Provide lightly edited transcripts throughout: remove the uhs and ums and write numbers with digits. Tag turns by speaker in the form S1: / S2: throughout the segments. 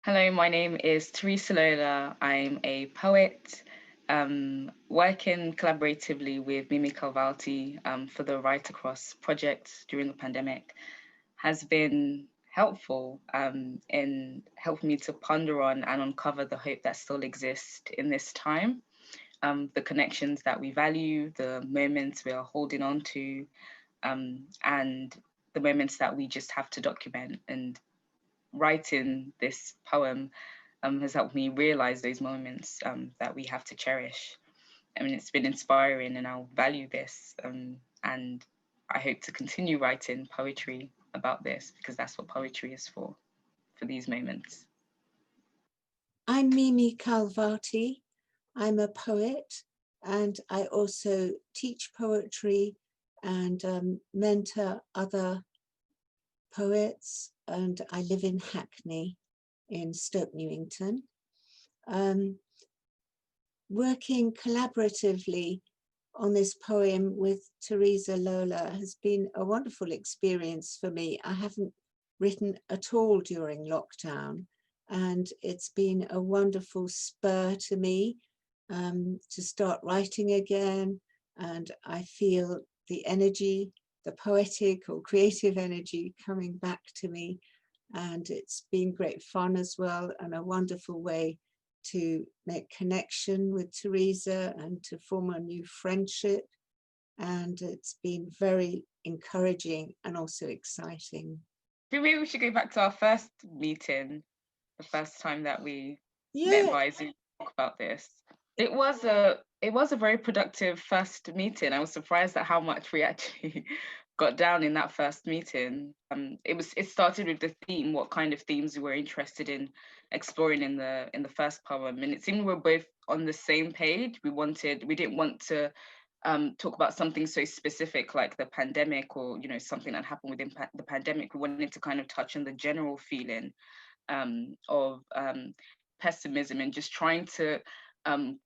S1: Hello, my name is Theresa Lola. I'm a poet, working collaboratively with Mimi Khalvati for the Write Across project during the pandemic has been helpful in helping me to ponder on and uncover the hope that still exists in this time, the connections that we value, the moments we are holding on to, and the moments that we just have to document. And writing this poem has helped me realize those moments that we have to cherish. I mean, it's been inspiring, and I'll value this. And I hope to continue writing poetry about this because that's what poetry is for these moments.
S2: I'm Mimi Kalvati. I'm a poet and I also teach poetry and mentor other poets, and I live in Hackney in Stoke Newington. Working collaboratively on this poem with Theresa Lola has been a wonderful experience for me. I haven't written at all during lockdown, and it's been a wonderful spur to me to start writing again. And I feel the energy, the poetic or creative energy coming back to me. And it's been great fun as well, and a wonderful way to make connection with Theresa and to form a new friendship. And it's been very encouraging and also exciting.
S1: Maybe we should go back to our first meeting, the first time that we met
S2: Yeah,
S1: via Zoom to talk about this. It was a very productive first meeting. I was surprised at how much we actually got down in that first meeting. It started with the theme, what kind of themes we were interested in exploring in the first poem, and it seemed we were both on the same page. We didn't want to talk about something so specific like the pandemic, or something that happened within the pandemic. We wanted to kind of touch on the general feeling of pessimism and just trying to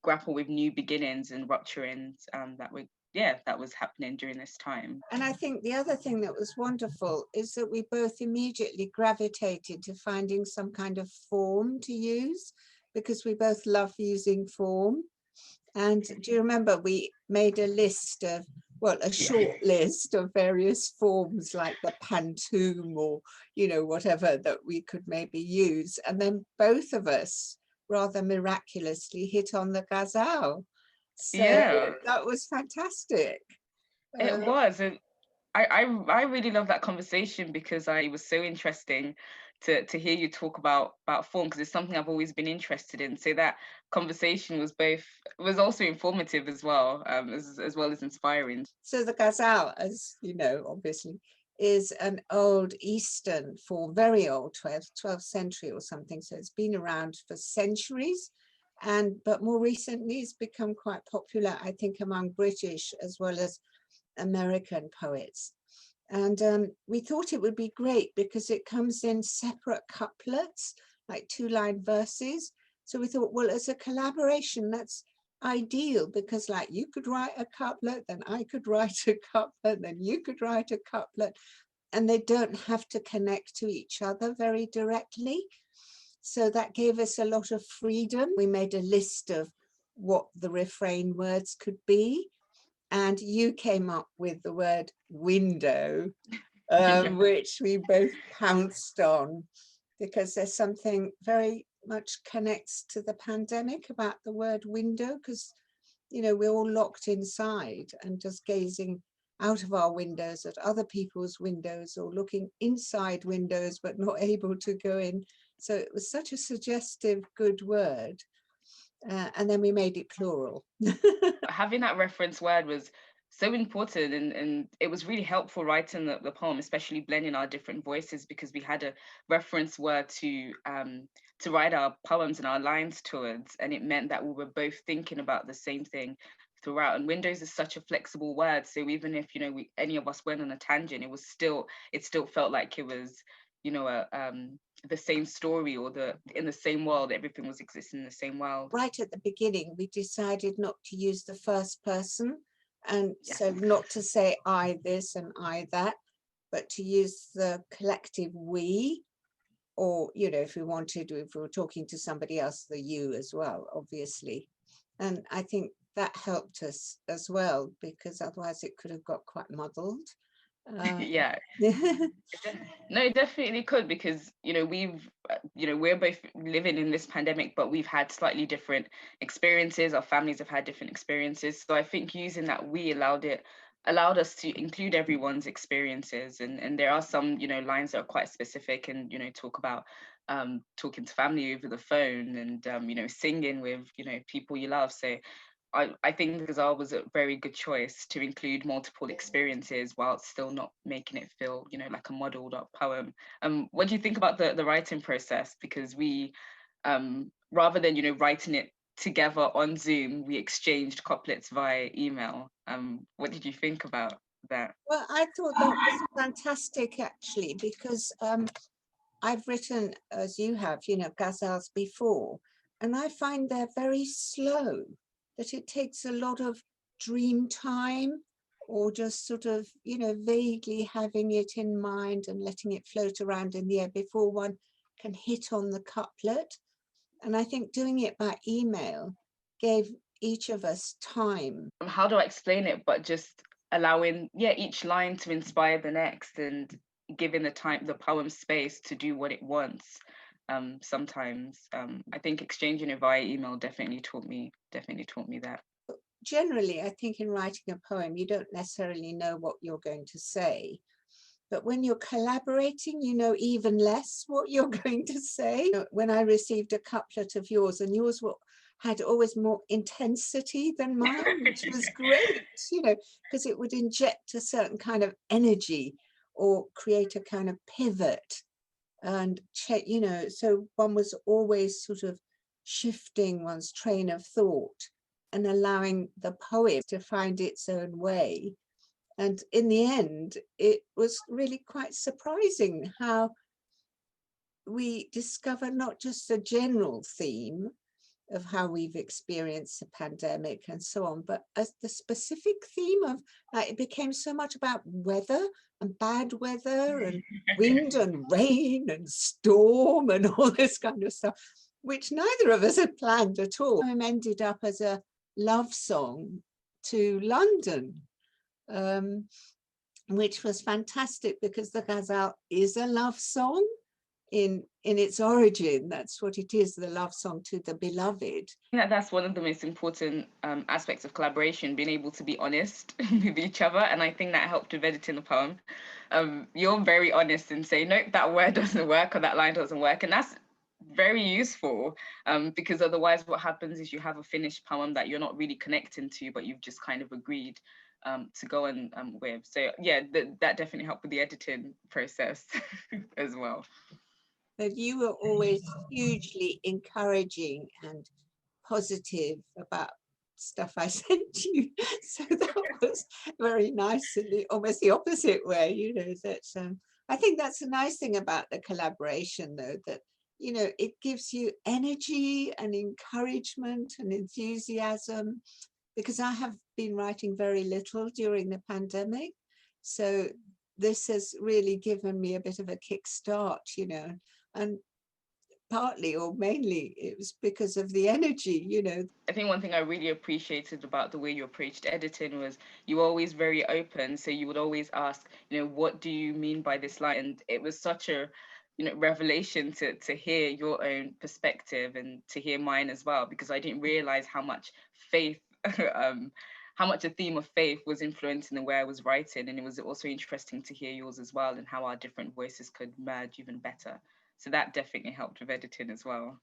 S1: grapple with new beginnings and rupturings that was happening during this time.
S2: and I think the other thing that was wonderful is that we both immediately gravitated to finding some kind of form to use, because we both love using form. And do you remember we made a list of, well, a short list of various forms like the pantoum or, whatever that we could maybe use. And then both of us rather miraculously hit on the Gazelle. So
S1: Yeah,
S2: that was fantastic.
S1: it
S2: Uh,
S1: was. And I really love that conversation because it was so interesting to hear you talk about form, because it's something I've always been interested in. So that conversation was also informative as well, as well as inspiring.
S2: so the Gazelle, as you know, obviously, is an old Eastern form, very old, 12th century or something. So it's been around for centuries. But more recently, it's become quite popular, I think, among British as well as American poets. And we thought it would be great because it comes in separate couplets, like 2-line verses. So we thought, well, as a collaboration, that's ideal, because like you could write a couplet, then I could write a couplet, then you could write a couplet, and they don't have to connect to each other very directly. So that gave us a lot of freedom. We made a list of what the refrain words could be, and you came up with the word window,
S1: Yeah.
S2: which we both pounced on, because there's something very much connects to the pandemic about the word window, because we're all locked inside and just gazing out of our windows at other people's windows, or looking inside windows but not able to go in. So it was such a suggestive, good word. And then we made it plural.
S1: Having that reference word was so important, and it was really helpful writing the poem, especially blending our different voices, because we had a reference word to write our poems and our lines towards, and it meant that we were both thinking about the same thing throughout. And windows is such a flexible word, so even if any of us went on a tangent, it still felt like it was the same story, or in the same world. Everything was existing in the same world.
S2: Right at the beginning, we decided not to use the first person, and
S1: Yeah.
S2: so not to say I this and I that, but to use the collective we. or, you know, if we wanted, if we were talking to somebody else, the you as well, obviously. And I think that helped us as well, because otherwise it could have got quite muddled.
S1: Yeah. No, it definitely could, because we're both living in this pandemic, but we've had slightly different experiences. Our families have had different experiences, so I think using that we allowed us to include everyone's experiences, and there are some lines that are quite specific, and talk about talking to family over the phone, and singing with people you love. So I think Gazelle was a very good choice to include multiple experiences while still not making it feel, like a modeled up poem. What do you think about the writing process? Because we, rather than, writing it together on Zoom, we exchanged couplets via email. What did you think about that?
S2: Well, I thought that was fantastic, actually, because I've written, as you have, ghazals before, and I find they're very slow, that it takes a lot of dream time, or just sort of, vaguely having it in mind and letting it float around in the air before one can hit on the couplet. And I think doing it by email gave each of us time.
S1: How do I explain it? But just allowing, each line to inspire the next, and giving the poem space to do what it wants. Sometimes I think exchanging it via email definitely taught me that.
S2: Generally, I think in writing a poem, you don't necessarily know what you're going to say. But when you're collaborating, you know even less what you're going to say. When I received a couplet of yours, and yours had always more intensity than mine, which was great, because it would inject a certain kind of energy or create a kind of pivot. And, so one was always sort of shifting one's train of thought and allowing the poem to find its own way. And in the end, it was really quite surprising how we discover not just a general theme of how we've experienced the pandemic and so on, but as the specific theme of, it became so much about weather and bad weather and wind and rain and storm and all this kind of stuff, which neither of us had planned at all. It ended up as a love song to London, which was fantastic, because the ghazal is a love song in its origin. That's what it is, the love song to the beloved.
S1: That's one of the most important aspects of collaboration, being able to be honest with each other, and I think that helped with editing the poem. You're very honest and say, nope, that word doesn't work, or that line doesn't work, and that's very useful, because otherwise what happens is you have a finished poem that you're not really connecting to, but you've just kind of agreed to go on with. So yeah, that definitely helped with the editing process as well.
S2: But you were always hugely encouraging and positive about stuff I sent you. So that was very nice, in almost the opposite way, that I think that's a nice thing about the collaboration, though, that it gives you energy and encouragement and enthusiasm, because I have been writing very little during the pandemic. So this has really given me a bit of a kickstart, and partly or mainly it was because of the energy.
S1: I think one thing I really appreciated about the way you approached editing was you were always very open. So you would always ask, what do you mean by this line? And it was such a, revelation to hear your own perspective and to hear mine as well, because I didn't realize how much faith, how much a theme of faith was influencing the way I was writing. And it was also interesting to hear yours as well, and how our different voices could merge even better. So that definitely helped with editing as well.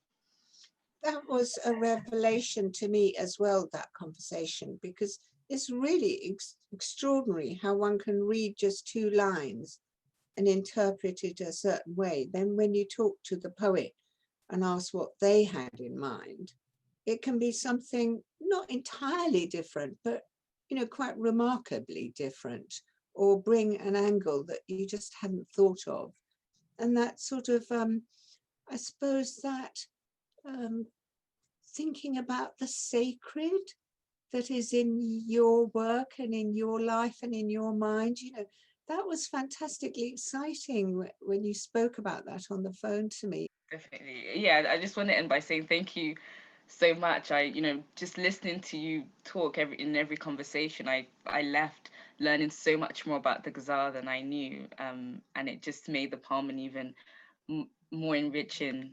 S2: That was a revelation to me as well, that conversation, because it's really extraordinary how one can read just 2 lines and interpret it a certain way. Then when you talk to the poet and ask what they had in mind, it can be something not entirely different, but quite remarkably different, or bring an angle that you just hadn't thought of. And that sort of, I suppose that thinking about the sacred that is in your work and in your life and in your mind, That was fantastically exciting when you spoke about that on the phone to me.
S1: Definitely. Yeah, I just want to end by saying thank you so much. Just listening to you talk every conversation, I left learning so much more about the Gazelle than I knew. And it just made the poem an even more enriching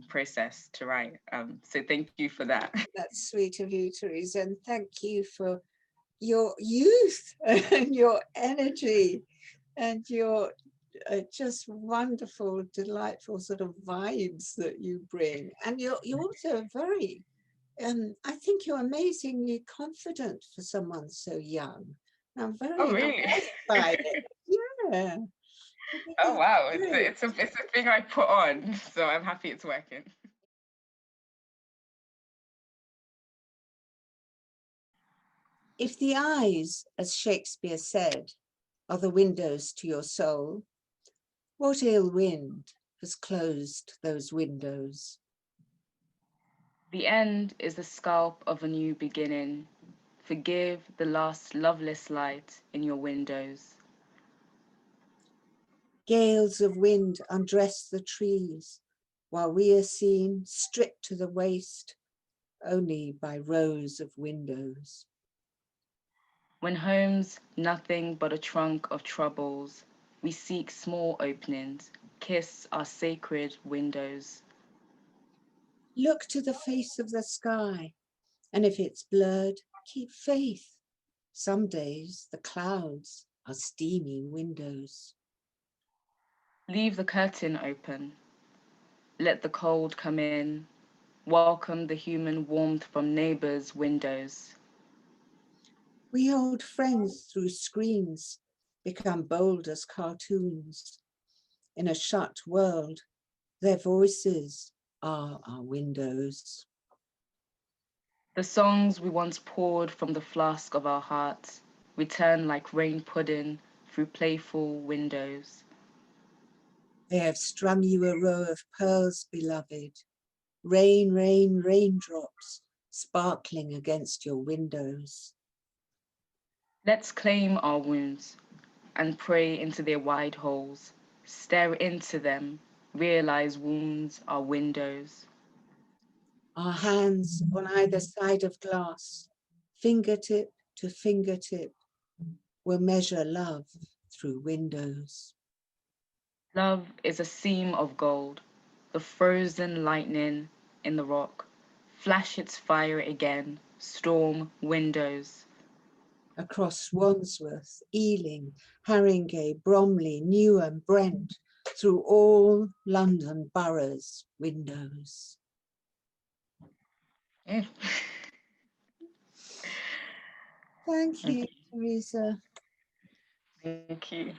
S1: process to write. So thank you for that.
S2: That's sweet of you, Theresa, and thank you for your youth and your energy and your just wonderful, delightful sort of vibes that you bring. And you're also very, I think you're amazingly confident for someone so young. I'm
S1: Oh,
S2: very
S1: really?
S2: impressed by it. Yeah, I think
S1: Oh,
S2: it's
S1: wow.
S2: great.
S1: It's a thing I put on, so I'm happy it's working.
S2: If the eyes, as Shakespeare said, are the windows to your soul, what ill wind has closed those windows?
S1: The end is the scalp of a new beginning. Forgive the last loveless light in your windows.
S2: Gales of wind undress the trees, while we are seen stripped to the waist only by rows of windows.
S1: When home's nothing but a trunk of troubles, we seek small openings, kiss our sacred windows.
S2: Look to the face of the sky, and if it's blurred, keep faith. Some days the clouds are steamy windows.
S1: Leave the curtain open. Let the cold come in. Welcome the human warmth from neighbors' windows.
S2: We hold friends through screens, become bold as cartoons. In a shut world, their voices are our windows.
S1: The songs we once poured from the flask of our hearts return like rain pudding through playful windows.
S2: They have strung you a row of pearls, beloved. Rain, rain, raindrops sparkling against your windows.
S1: Let's claim our wounds and pray into their wide holes. Stare into them, realize wounds are windows.
S2: Our hands on either side of glass, fingertip to fingertip, will measure love through windows.
S1: Love is a seam of gold, the frozen lightning in the rock. Flash its fire again, storm windows.
S2: Across Wandsworth, Ealing, Haringey, Bromley, Newham, Brent, through all London boroughs' windows.
S1: Yeah.
S2: Thank you, Theresa.
S1: Thank you.